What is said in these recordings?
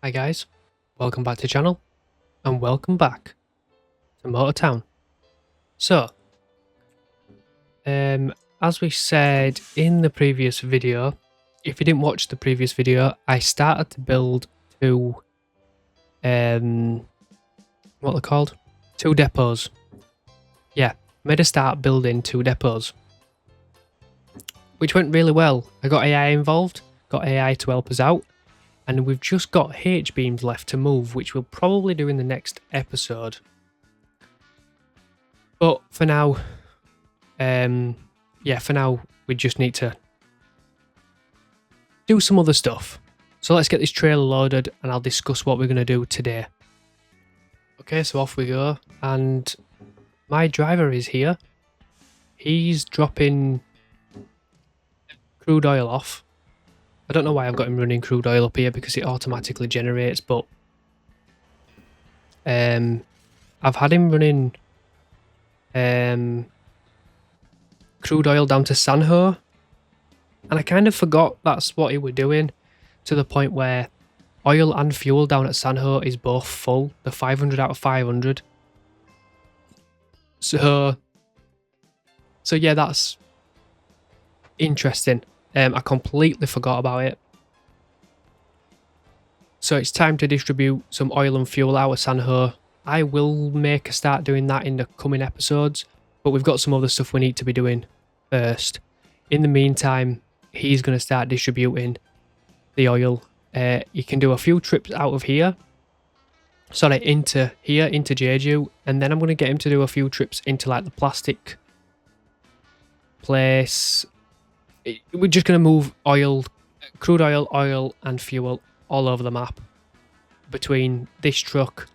Hi guys, welcome back to the channel and welcome back to Motortown. So, as we said in the previous video, if you didn't watch the previous video, I started to build two, what they're called? Two depots. Yeah, made a start building two depots, which went really well. I got AI involved, got AI to help us out. And we've just got H-beams left to move, which we'll probably do in the next episode. But for now, for now, we just need to do some other stuff. So let's get this trailer loaded and I'll discuss what we're going to do today. Okay, so off we go. And my driver is here. He's dropping crude oil off. I don't know why I've got him running crude oil up here because it automatically generates, but I've had him running crude oil down to Sanho, and I kind of forgot that's what he was doing, to the point where oil and fuel down at Sanho is both full, the 500 out of 500. So yeah, that's interesting. I completely forgot about it. So it's time to distribute some oil and fuel out of Sanho. I will make a start doing that in the coming episodes, but we've got some other stuff we need to be doing first. In the meantime, he's going to start distributing the oil. You can do a few trips out of here. Sorry, into here, into Jeju, and then I'm going to get him to do a few trips into like the plastic place. We're just going to move oil, crude oil and fuel all over the map between this truck,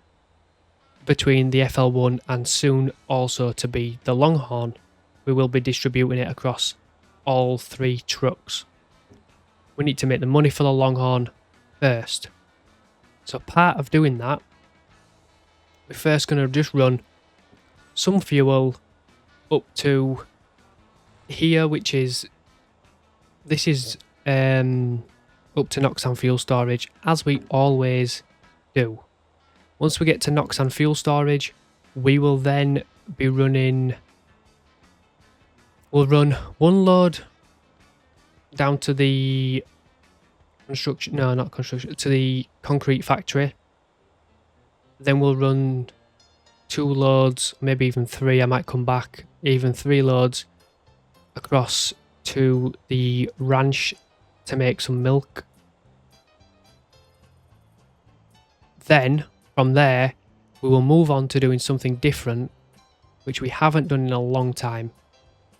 between the FL1 and soon also to be the Longhorn. We will be distributing it across all three trucks. We need to make the money for the Longhorn first. So part of doing that, we're first going to just run some fuel up to here, which is... This is up to Noxan fuel storage, as we always do. Once we get to Noxan fuel storage, we will then be running... We'll run one load down to the construction... No, not construction. To the concrete factory. Then we'll run 2 loads, maybe even 3. I might come back. Even 3 loads across to the ranch to make some milk. Then from there we will move on to doing something different, which we haven't done in a long time.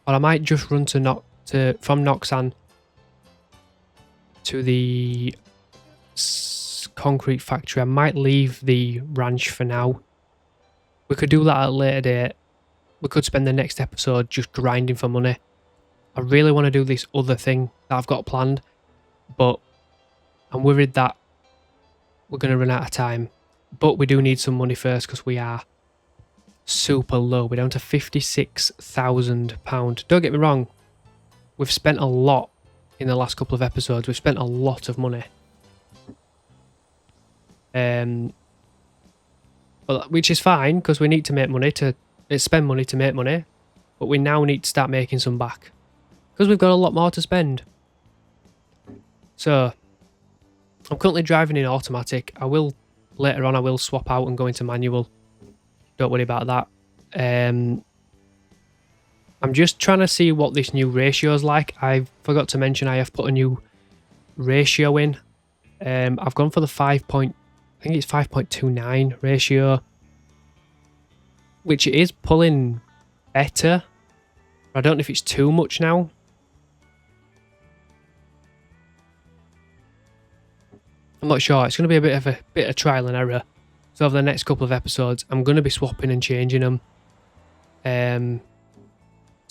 Or I might just run from Noxan to the concrete factory. I might leave the ranch for now. We could do that at a later date. We could spend the next episode just grinding for money. I really want to do this other thing that I've got planned, but I'm worried that we're going to run out of time. But we do need some money first because we are super low. We're down to £56,000. Don't get me wrong, we've spent a lot in the last couple of episodes. We've spent a lot of money. Which is fine because we need to make money to spend money to make money, but we now need to start making some back. Because we've got a lot more to spend. So, I'm currently driving in automatic. Later on I will swap out and go into manual. Don't worry about that. I'm just trying to see what this new ratio is like. I forgot to mention I have put a new ratio in. I've gone for the I think it's 5.29 ratio. Which it is pulling better. I don't know if it's too much now. I'm not sure. It's going to be a bit of trial and error. So over the next couple of episodes, I'm going to be swapping and changing them to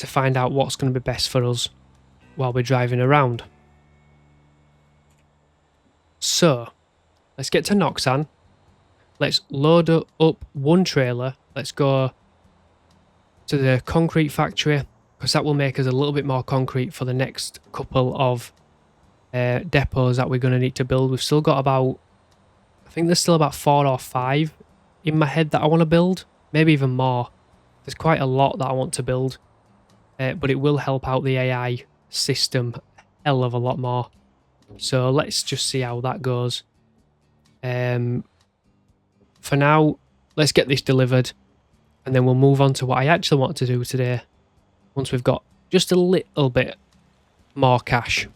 find out what's going to be best for us while we're driving around. So let's get to Noxan. Let's load up one trailer. Let's go to the concrete factory because that will make us a little bit more concrete for the next couple of depots that we're going to need to build. We've still got about, I think there's still about 4 or 5 in my head that I want to build. Maybe even more. There's quite a lot that I want to build. But it will help out the AI system a hell of a lot more. So let's just see how that goes. For now, let's get this delivered. And then we'll move on to what I actually want to do today. Once we've got just a little bit more cash.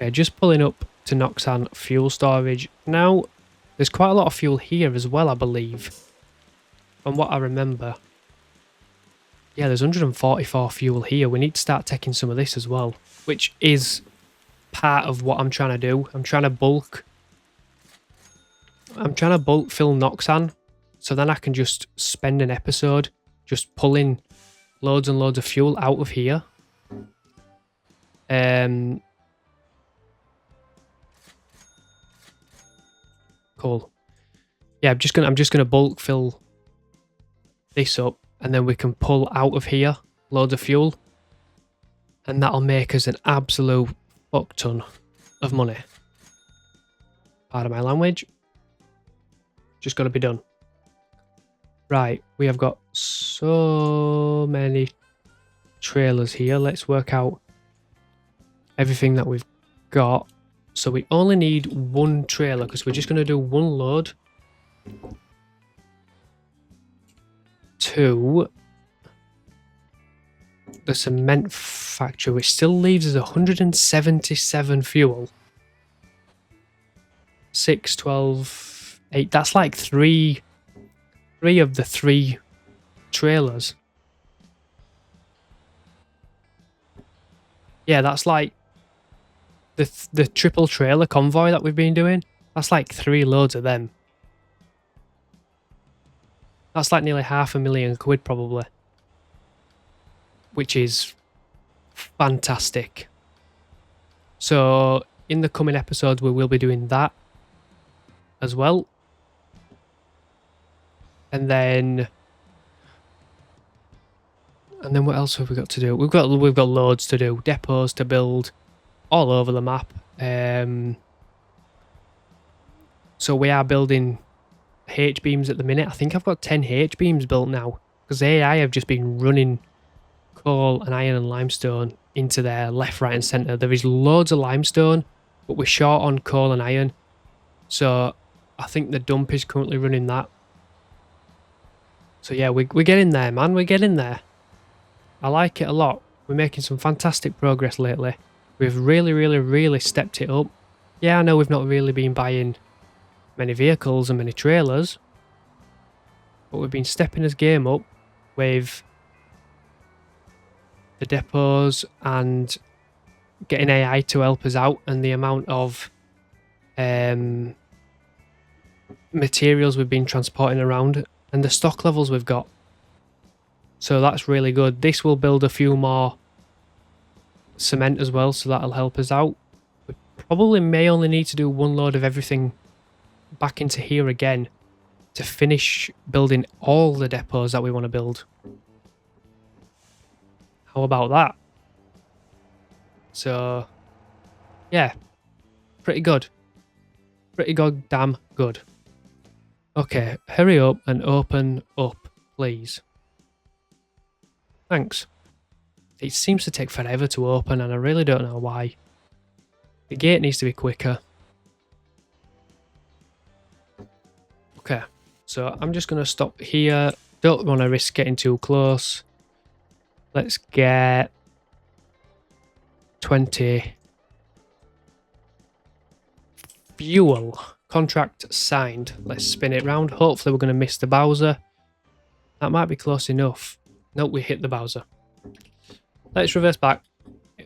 Okay, just pulling up to Noxan fuel storage. Now, there's quite a lot of fuel here as well, I believe. From what I remember. Yeah, there's 144 fuel here. We need to start taking some of this as well. Which is part of what I'm trying to do. I'm trying to bulk fill Noxan. So then I can just spend an episode just pulling loads and loads of fuel out of here. Cool. Yeah, I'm just gonna bulk fill this up, and then we can pull out of here loads of fuel, and that'll make us an absolute fuck ton of money. Pardon my language. Just got to be done. Right, we have got so many trailers here. Let's work out everything that we've got. So we only need one trailer because we're just going to do one load to the cement factory, which still leaves us 177 fuel. 6, 12, 8. That's like three of the 3 trailers. Yeah, that's like the triple trailer convoy that we've been doing. That's like 3 loads of them. That's like nearly £500,000 probably. Which is fantastic. So in the coming episodes we will be doing that as well. And then what else have we got to do? We've got loads to do. Depots to build all over the map. So we are building H-beams at the minute. I think I've got 10 H-beams built now. Because AI have just been running coal and iron and limestone into there left, right and centre. There is loads of limestone, but we're short on coal and iron. So I think the dump is currently running that. So yeah, we're getting there, man. We're getting there. I like it a lot. We're making some fantastic progress lately. We've really stepped it up. Yeah, I know we've not really been buying many vehicles and many trailers, but we've been stepping this game up with the depots and getting AI to help us out, and the amount of materials we've been transporting around and the stock levels we've got. So that's really good. This will build a few more cement as well, so that'll help us out. We probably may only need to do one load of everything back into here again to finish building all the depots that we want to build. How about that? So yeah, pretty good. Pretty goddamn good. Okay, hurry up and open up, please. Thanks. It seems to take forever to open and I really don't know why. The gate needs to be quicker. Okay, so I'm just going to stop here. Don't want to risk getting too close. Let's get 20 fuel. Contract signed. Let's spin it round. Hopefully we're going to miss the Bowser. That might be close enough. Nope, we hit the Bowser. Let's reverse back.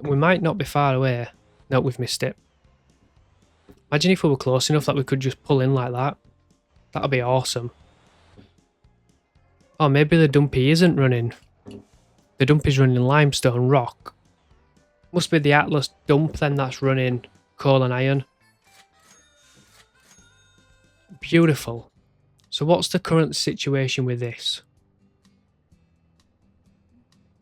We might not be far away. Nope, we've missed it. Imagine if we were close enough that we could just pull in like that. That would be awesome. Oh, maybe the dumpy isn't running. The dump is running limestone rock. Must be the Atlas dump then that's running coal and iron. Beautiful. So what's the current situation with this?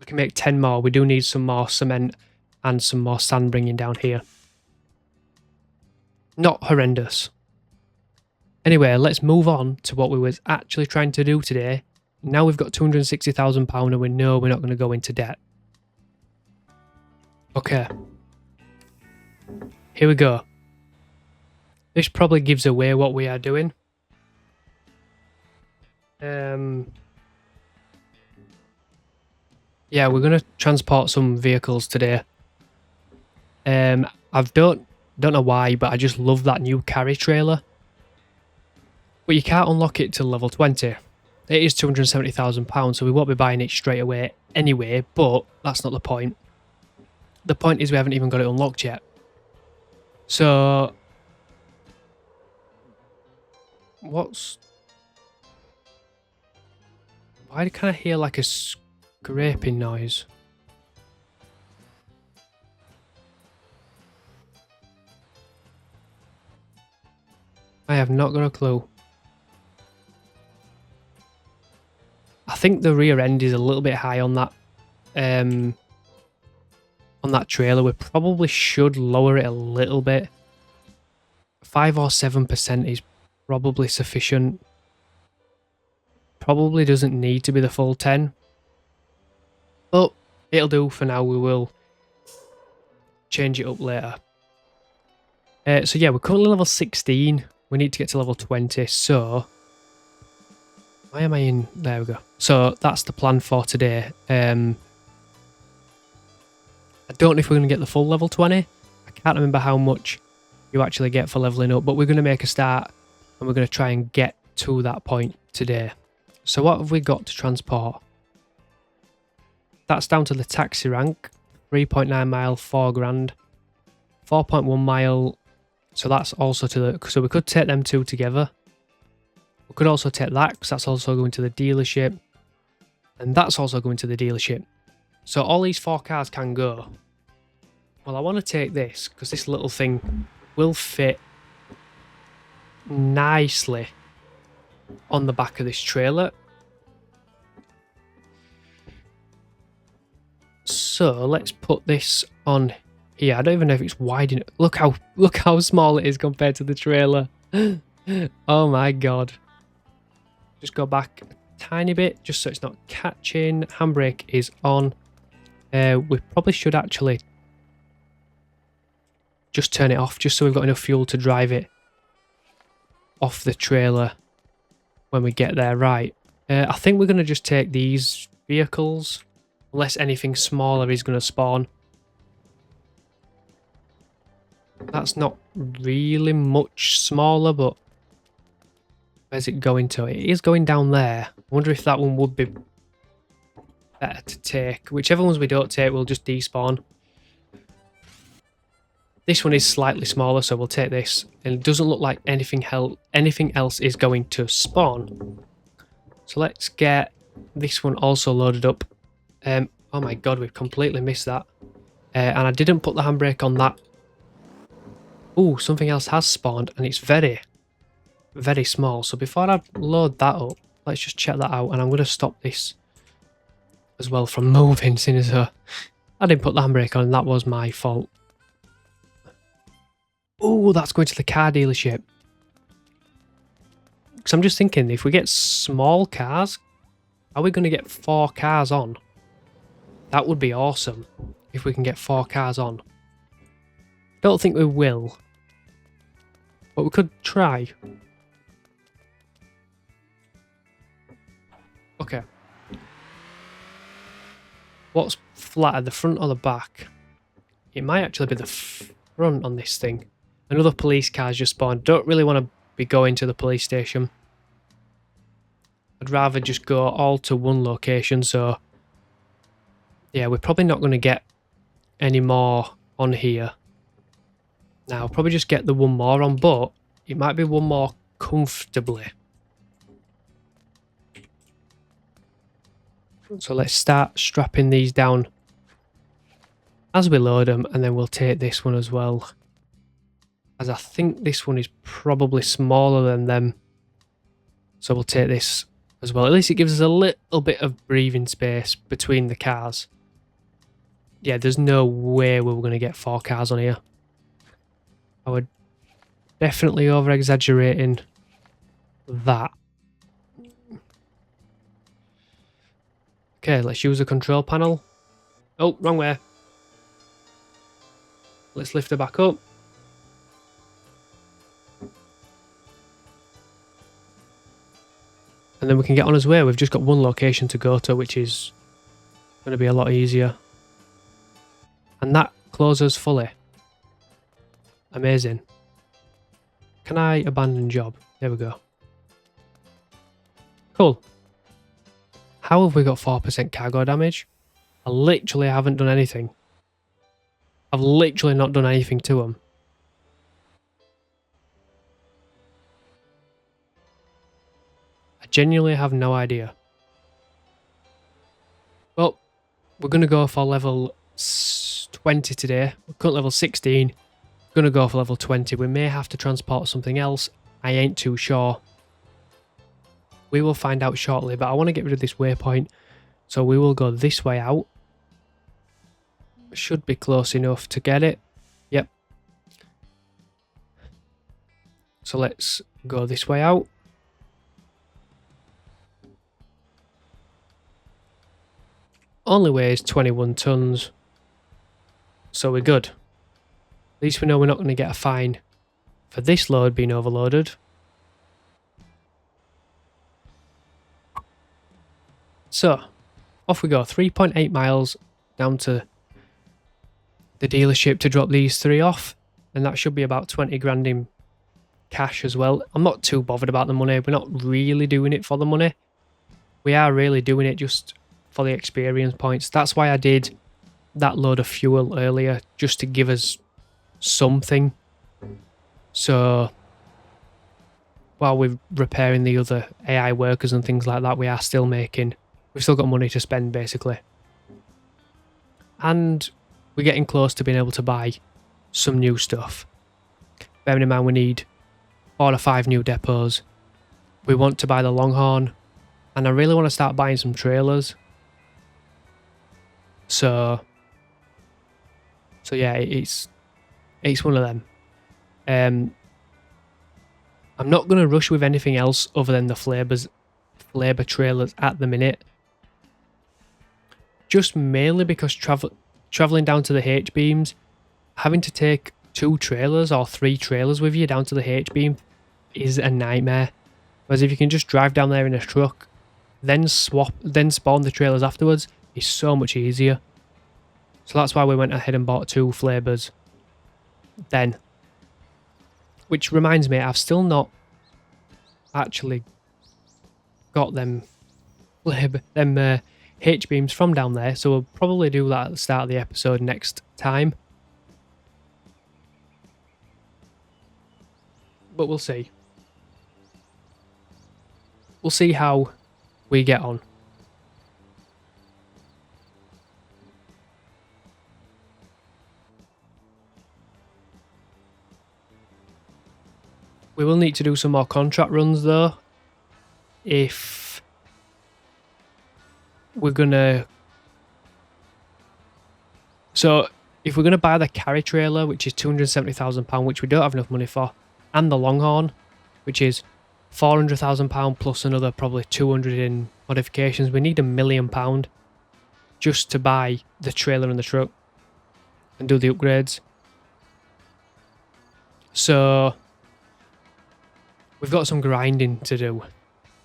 We can make 10 more. We do need some more cement and some more sand bringing down here. Not horrendous. Anyway, let's move on to what we was actually trying to do today. Now we've got £260,000 and we know we're not going to go into debt. Okay. Here we go. This probably gives away what we are doing. Yeah, we're going to transport some vehicles today. Don't know why, but I just love that new carry trailer. But you can't unlock it till level 20. It is £270,000, so we won't be buying it straight away anyway, but that's not the point. The point is we haven't even got it unlocked yet. So... why can I hear like a scraping noise? I have not got a clue. I think the rear end is a little bit high on that trailer. We probably should lower it a little bit. 5 or 7% is probably sufficient. Probably doesn't need to be the full 10. But it'll do for now. We will change it up later. So yeah, we're currently level 16. We need to get to level 20. So why am I in? There we go. So that's the plan for today. I don't know if we're going to get the full level 20. I can't remember how much you actually get for leveling up, but we're going to make a start and we're going to try and get to that point today. So what have we got to transport? That's down to the taxi rank. 3.9 mile, 4 grand. 4.1 mile. So that's also to the... So we could take them two together. We could also take that because that's also going to the dealership. And that's also going to the dealership. So all these 4 cars can go. Well, I want to take this because this little thing will fit nicely on the back of this trailer. So let's put this on here. I don't even know if it's wide enough. Look how small it is compared to the trailer. Oh my god. Just go back a tiny bit just so it's not catching. Handbrake is on. We probably should actually just turn it off just so we've got enough fuel to drive it off the trailer when we get there. Right. I think we're going to just take these vehicles unless anything smaller is going to spawn. That's not really much smaller, but where's it going to? It is going down there. I wonder if that one would be better to take. Whichever ones we don't take, we'll just despawn. This one is slightly smaller, so we'll take this. And it doesn't look like anything else is going to spawn. So let's get this one also loaded up. Oh my god, we've completely missed that. And I didn't put the handbrake on that. Oh, something else has spawned, and it's very, very small. So before I load that up, let's just check that out. And I'm going to stop this as well from moving, seeing as I didn't put the handbrake on, and that was my fault. Oh, that's going to the car dealership. Because I'm just thinking, if we get small cars, are we going to get 4 cars on? That would be awesome if we can get 4 cars on. Don't think we will, but we could try. Okay. What's flatter, the front or the back? It might actually be the front on this thing. Another police car's just spawned. Don't really want to be going to the police station. I'd rather just go all to one location, so... yeah, we're probably not going to get any more on here. Now, I'll probably just get the one more on, but it might be one more comfortably. So let's start strapping these down as we load them, and then we'll take this one as well. As I think this one is probably smaller than them. So we'll take this as well. At least it gives us a little bit of breathing space between the cars. Yeah, there's no way we were going to get 4 cars on here. definitely over-exaggerating that. Okay, let's use the control panel. Oh, wrong way. Let's lift her back up. And then we can get on his way. We've just got one location to go to, which is going to be a lot easier. And that closes fully. Amazing. Can I abandon job? There we go. Cool. How have we got 4% cargo damage? I literally haven't done anything. I've literally not done anything to them. I genuinely have no idea. Well, we're going to go for level 20 today. We're currently level 16. We're going to go for level 20. We may have to transport something else. I ain't too sure. We will find out shortly, but I want to get rid of this waypoint. So we will go this way out. Should be close enough to get it. Yep. So let's go this way out. Only weighs 21 tons. So we're good. At least we know we're not going to get a fine for this load being overloaded. So, off we go. 3.8 miles down to the dealership to drop these three off. And that should be about 20 grand in cash as well. I'm not too bothered about the money. We're not really doing it for the money. We are really doing it just for the experience points. That's why I did that load of fuel earlier, just to give us something. So while we're repairing the other AI workers and things like that, we are still making... We've still got money to spend, basically. And we're getting close to being able to buy some new stuff. Bearing in mind we need 4 or 5 new depots. We want to buy the Longhorn. And I really want to start buying some trailers. So yeah, it's one of them. I'm not going to rush with anything else other than the Flaber trailers at the minute. Just mainly because travelling down to the H-beams, having to take 2 trailers or 3 trailers with you down to the H-beam is a nightmare. Whereas if you can just drive down there in a truck, then spawn the trailers afterwards, it's so much easier. So that's why we went ahead and bought 2 Flabers then. Which reminds me, I've still not actually got them H-beams from down there, so we'll probably do that at the start of the episode next time. But we'll see. We'll see how we get on. We will need to do some more contract runs though, if we're gonna... So, if we're gonna buy the carry trailer, which is £270,000, which we don't have enough money for, and the Longhorn, which is £400,000 plus another probably 200 in modifications, we need £1 million just to buy the trailer and the truck and do the upgrades. So we've got some grinding to do.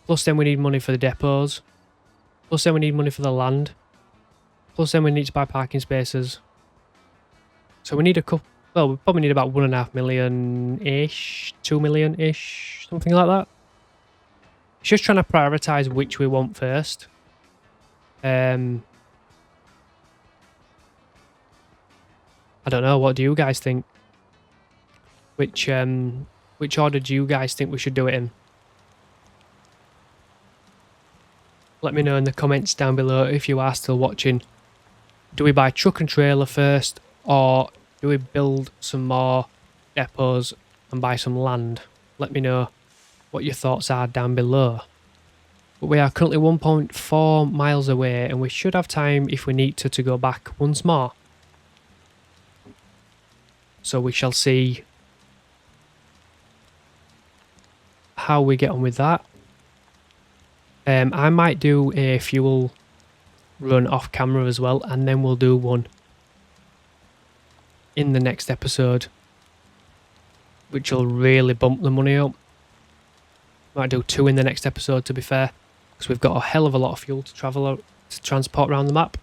Plus then we need money for the depots. Plus then we need money for the land. Plus then we need to buy parking spaces. So we need a couple... Well, we probably need about 1.5 million-ish, 2 million-ish, something like that. It's just trying to prioritise which we want first. I don't know, what do you guys think? Which order do you guys think we should do it in? Let me know in the comments down below if you are still watching. Do we buy truck and trailer first, or do we build some more depots and buy some land? Let me know what your thoughts are down below. But we are currently 1.4 miles away, and we should have time if we need to go back once more. So we shall see how we get on with that. I might do a fuel run off camera as well, and then we'll do one in the next episode, which will really bump the money up. Might do 2 in the next episode, to be fair, because we've got a hell of a lot of fuel to transport around the map.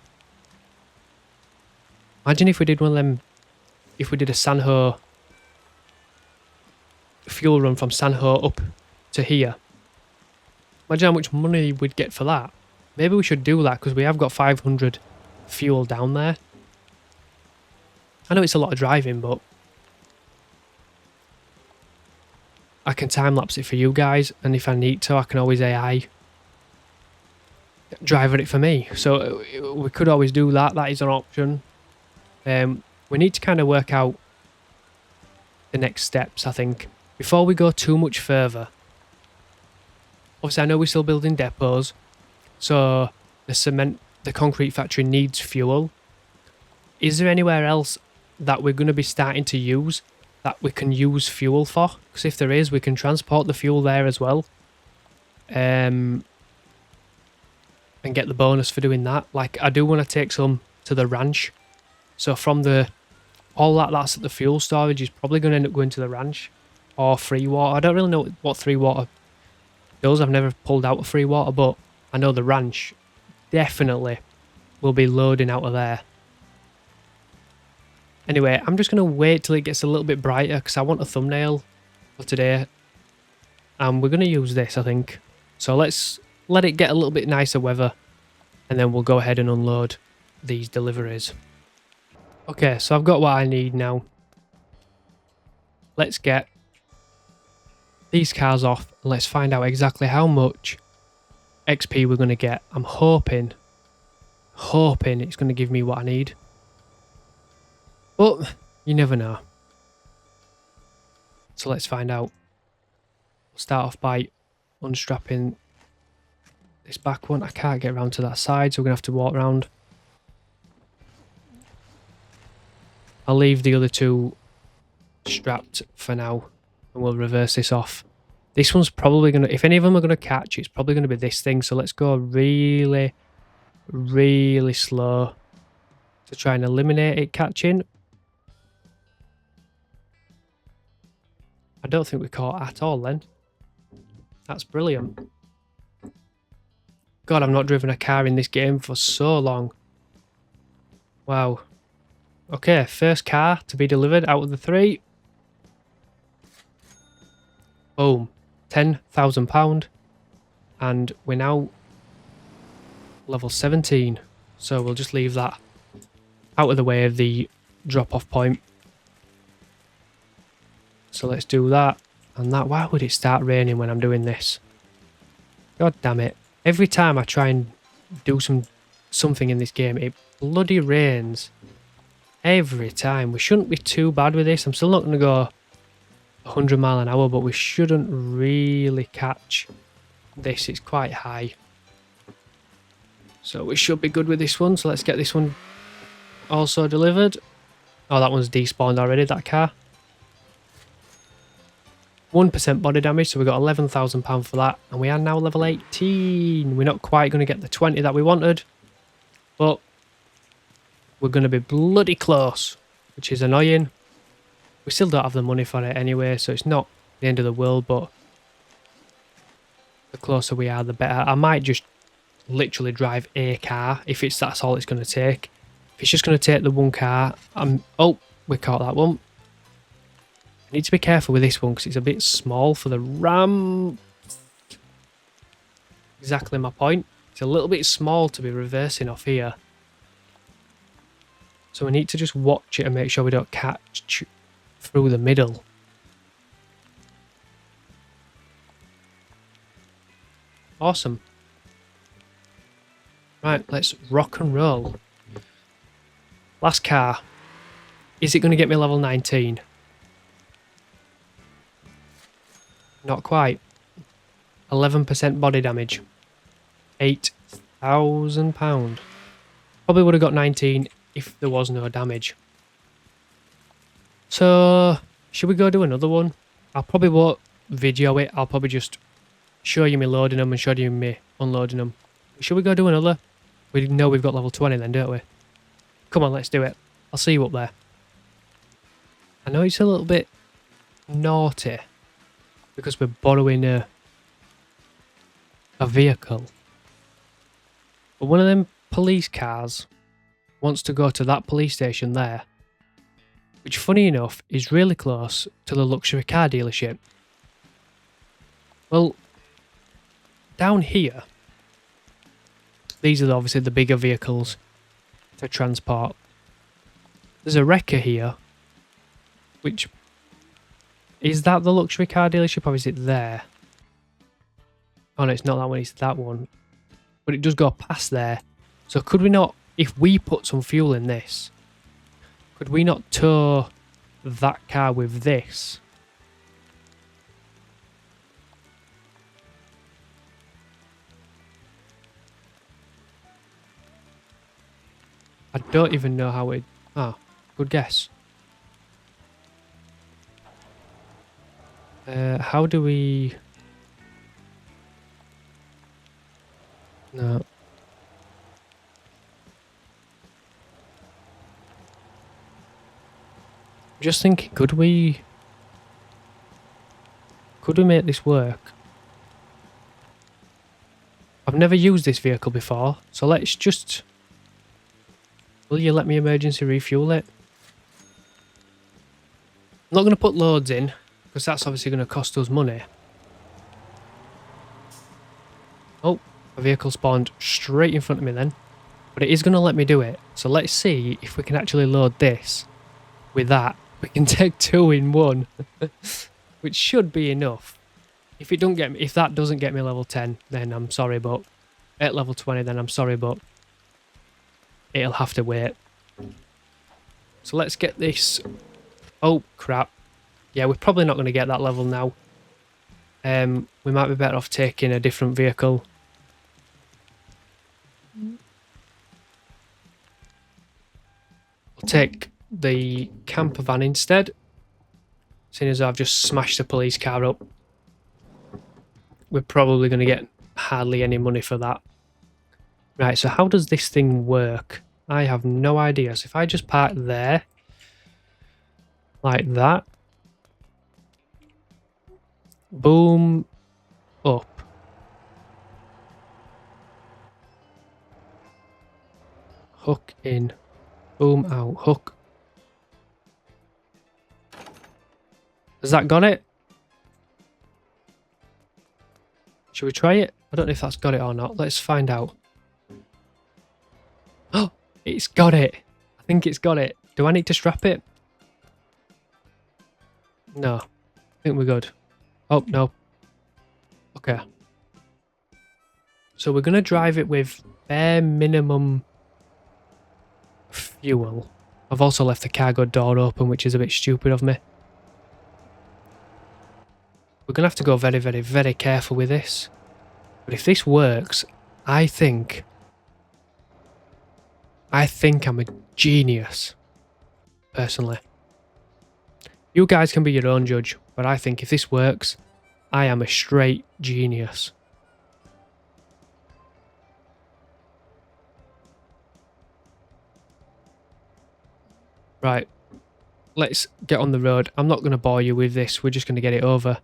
Imagine if we did one of them, if we did a Sanho fuel run from Sanho up to here. Imagine how much money we'd get for that. Maybe we should do that, because we have got 500 fuel down there. I know it's a lot of driving, but I can time-lapse it for you guys, and if I need to, I can always AI driver it for me. So we could always do that. That is an option. We need to kind of work out the next steps, I think, before we go too much further. Obviously, I know we're still building depots, so the concrete factory needs fuel. Is there anywhere else that we're going to be starting to use that we can use fuel for? Because if there is, we can transport the fuel there as well. And get the bonus for doing that. Like, I do want to take some to the ranch. So from all that's at the fuel storage is probably going to end up going to the ranch. Or free water. I don't really know what free water does. I've never pulled out a free water, but I know the ranch definitely will be loading out of there. Anyway, I'm just going to wait till it gets a little bit brighter, because I want a thumbnail for today. And we're going to use this, I think. So let's let it get a little bit nicer weather, and then we'll go ahead and unload these deliveries. Okay, so I've got what I need now. Let's get these cars off, and let's find out exactly how much XP we're going to get. I'm hoping it's going to give me what I need. But you never know. So let's find out. We'll start off by unstrapping this back one. I can't get around to that side, so we're going to have to walk around. I'll leave the other 2 strapped for now, and we'll reverse this off. This one's probably going to, if any of them are going to catch, it's probably going to be this thing. So let's go really, really slow to try and eliminate it catching. I don't think we caught at all then. That's brilliant. God, I've not driven a car in this game for so long. Wow. Okay, first car to be delivered out of the 3. Boom. £10,000. And we're now level 17. So we'll just leave that out of the way of the drop-off point. So let's do that and that. Why would it start raining when I'm doing this? God damn it. Every time I try and do something in this game, it bloody rains. Every time. We shouldn't be too bad with this. I'm still not going to go 100 mile an hour, but we shouldn't really catch this. It's quite high. So we should be good with this one. So let's get this one also delivered. Oh, that one's despawned already, that car. 1% body damage, so we got £11,000 for that. And we are now level 18. We're not quite going to get the 20 that we wanted, but we're going to be bloody close, which is annoying. We still don't have the money for it anyway, so it's not the end of the world, but the closer we are, the better. I might just literally drive a car if that's all it's going to take. If it's just going to take the one car, oh, we caught that one. I need to be careful with this one because it's a bit small for the ramp. Exactly my point. It's a little bit small to be reversing off here. So we need to just watch it and make sure we don't catch through the middle. Awesome. Right, let's rock and roll. Last car. Is it going to get me level 19? Not quite. 11% body damage. £8,000. Probably would have got 19 if there was no damage. So, should we go do another one? I probably won't video it. I'll probably just show you me loading them and show you me unloading them. Should we go do another? We know we've got level 20 then, don't we? Come on, let's do it. I'll see you up there. I know it's a little bit naughty because we're borrowing a vehicle. But one of them police cars wants to go to that police station there, which funny enough is really close to the luxury car dealership. Well, down here, these are obviously the bigger vehicles to transport. There's a wrecker here, which is that the luxury car dealership or is it there? Oh no, it's not that one, it's that one. But it does go past there. So could we not, if we put some fuel in this, could we not tow that car with this? I don't even know how it... Ah, good guess. How do we... No. Just thinking, could we make this work? I've never used this vehicle before, so let's just... Will you let me emergency refuel it? I'm not going to put loads in, because that's obviously going to cost us money. Oh, a vehicle spawned straight in front of me then. But it is going to let me do it. So let's see if we can actually load this with that. We can take 2 in 1, which should be enough. If that doesn't get me level 10, then I'm sorry, but at level 20, then I'm sorry, but it'll have to wait. So let's get this. Oh crap! Yeah, we're probably not going to get that level now. We might be better off taking a different vehicle. We'll take the camper van instead, seeing as I've just smashed the police car up. We're probably going to get hardly any money for that. Right, so how does this thing work? I have no idea. So if I just park there, like that, boom, up. Hook in, boom out, hook. Has that got it? Should we try it? I don't know if that's got it or not. Let's find out. Oh, it's got it. I think it's got it. Do I need to strap it? No. I think we're good. Oh, no. Okay. So we're going to drive it with bare minimum fuel. I've also left the cargo door open, which is a bit stupid of me. We're going to have to go very, very, very careful with this. But if this works, I think I'm a genius, personally. You guys can be your own judge, but I think if this works, I am a straight genius. Right, let's get on the road. I'm not going to bore you with this, we're just going to get it over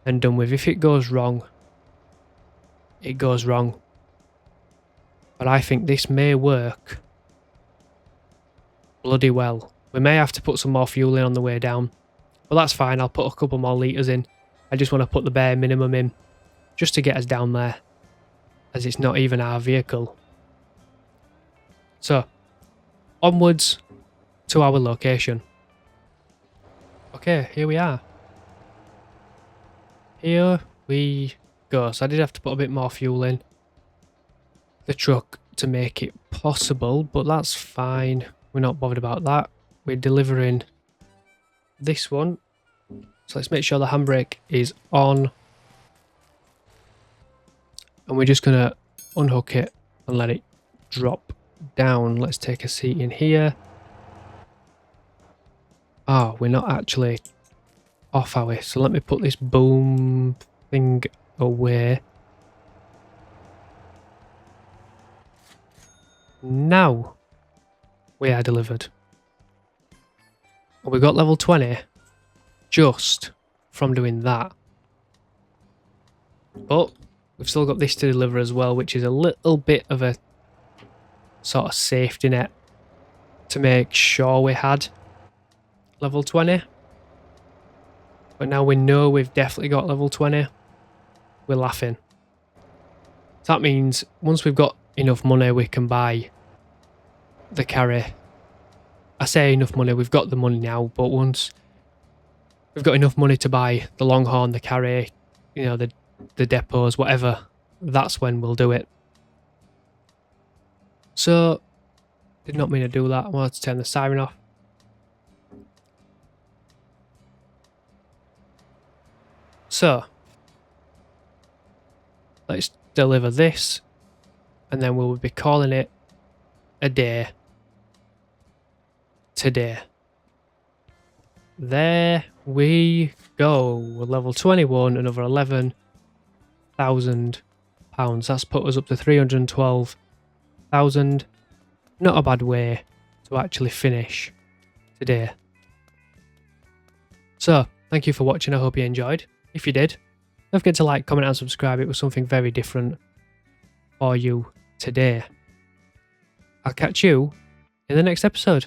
and done with. If it goes wrong, it goes wrong. But I think this may work bloody well. We may have to put some more fuel in on the way down, but that's fine. I'll put a couple more litres in. I just want to put the bare minimum in just to get us down there, as it's not even our vehicle. So, onwards to our location. Okay, here we are. Here we go. So I did have to put a bit more fuel in the truck to make it possible, but that's fine. We're not bothered about that. We're delivering this one. So let's make sure the handbrake is on. And we're just going to unhook it and let it drop down. Let's take a seat in here. Oh, we're not actually off, are we? So let me put this boom thing away. Now we are delivered. We got level 20 just from doing that. But we've still got this to deliver as well, which is a little bit of a sort of safety net to make sure we had level 20. But now we know we've definitely got level 20. We're laughing. So that means once we've got enough money, we can buy the carry. I say enough money, we've got the money now, but once we've got enough money to buy the Longhorn, the carry, you know, the depots, whatever, that's when we'll do it. So, did not mean to do that. I wanted to turn the siren off. So, let's deliver this, and then we'll be calling it a day today. There we go. We're level 21, another £11,000. That's put us up to 312,000. Not a bad way to actually finish today. So, thank you for watching. I hope you enjoyed. If you did, don't forget to like, comment and subscribe. It was something very different for you today. I'll catch you in the next episode.